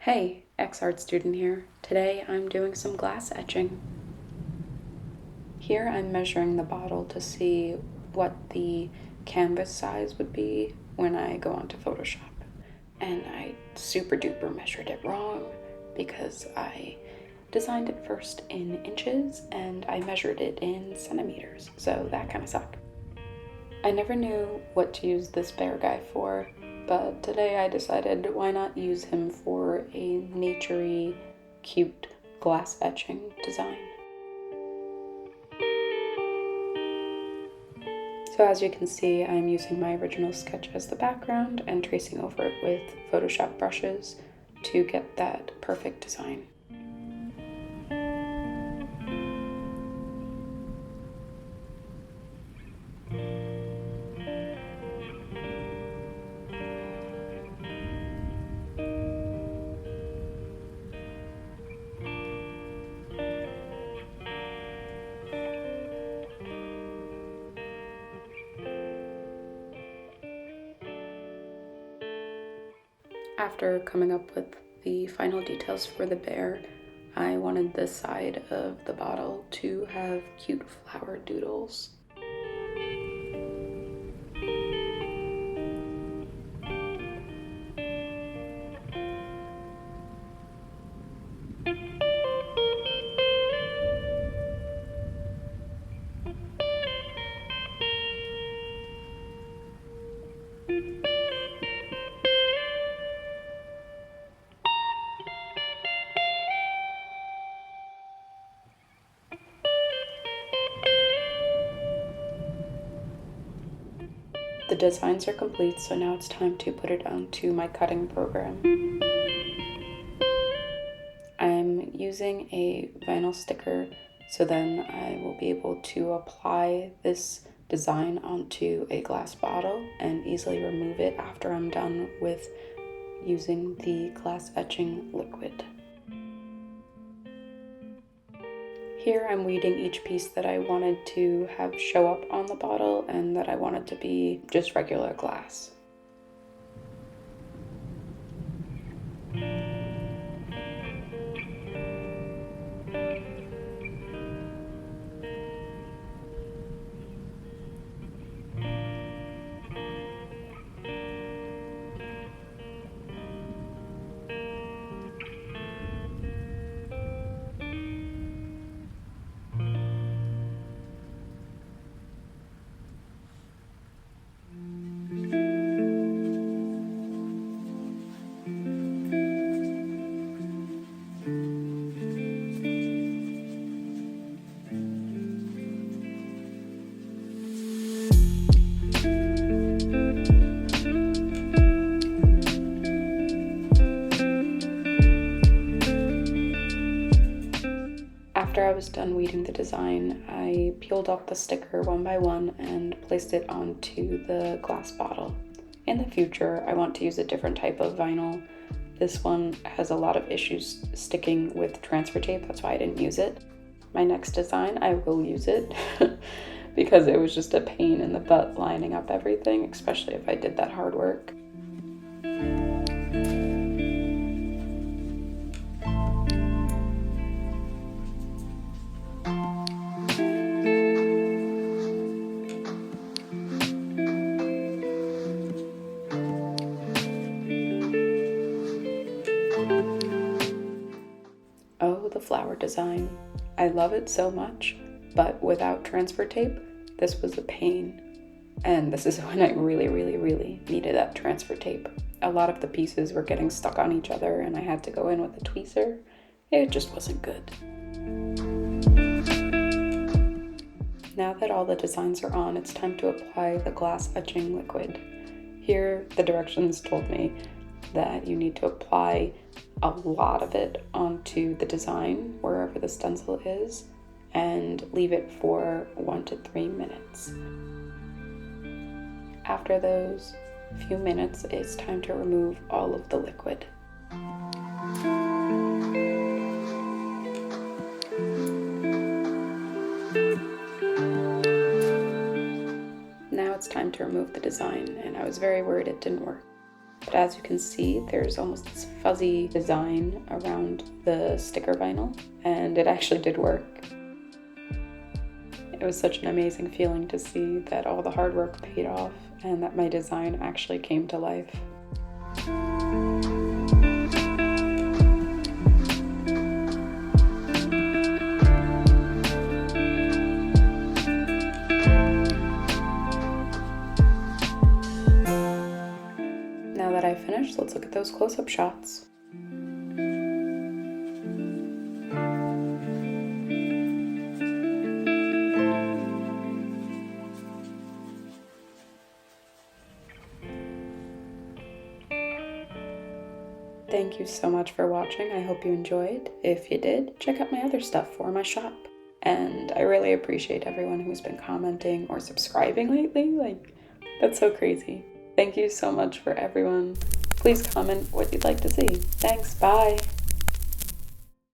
Hey, X-Art student here. Today I'm doing some glass etching. Here I'm measuring the bottle to see what the canvas size would be when I go onto Photoshop. And I super duper measured it wrong because I designed it first in inches and I measured it in centimeters, so that kind of sucked. I never knew what to use this bear guy for, but today I decided why not use him for a naturey, cute glass etching design. So as you can see, I'm using my original sketch as the background and tracing over it with Photoshop brushes to get that perfect design. After coming up with the final details for the bear, I wanted this side of the bottle to have cute flower doodles. The designs are complete, so now it's time to put it onto my cutting program. I'm using a vinyl sticker, so then I will be able to apply this design onto a glass bottle and easily remove it after I'm done with using the glass etching liquid. Here I'm weeding each piece that I wanted to have show up on the bottle and that I wanted to be just regular glass. After I was done weeding the design, I peeled off the sticker one by one and placed it onto the glass bottle. In the future, I want to use a different type of vinyl. This one has a lot of issues sticking with transfer tape, that's why I didn't use it. My next design, I will use it because it was just a pain in the butt lining up everything, especially if I did that hard work. Oh, the flower design. I love it so much, but without transfer tape, this was a pain. And this is when I really needed that transfer tape. A lot of the pieces were getting stuck on each other and I had to go in with a tweezer. It just wasn't good. Now that all the designs are on, it's time to apply the glass etching liquid. Here, the directions told me that you need to apply a lot of it onto the design wherever the stencil is and leave it for 1 to 3 minutes. After those few minutes, it's time to remove all of the liquid. Now it's time to remove the design, and I was very worried it didn't work. But as you can see, there's almost this fuzzy design around the sticker vinyl, and it actually did work. It was such an amazing feeling to see that all the hard work paid off and that my design actually came to life. Now that I've finished, let's look at those close-up shots. Thank you so much for watching. I hope you enjoyed. If you did, check out my other stuff for my shop. And I really appreciate everyone who's been commenting or subscribing lately. Like, that's so crazy. Thank you so much for everyone. Please comment what you'd like to see. Thanks, bye.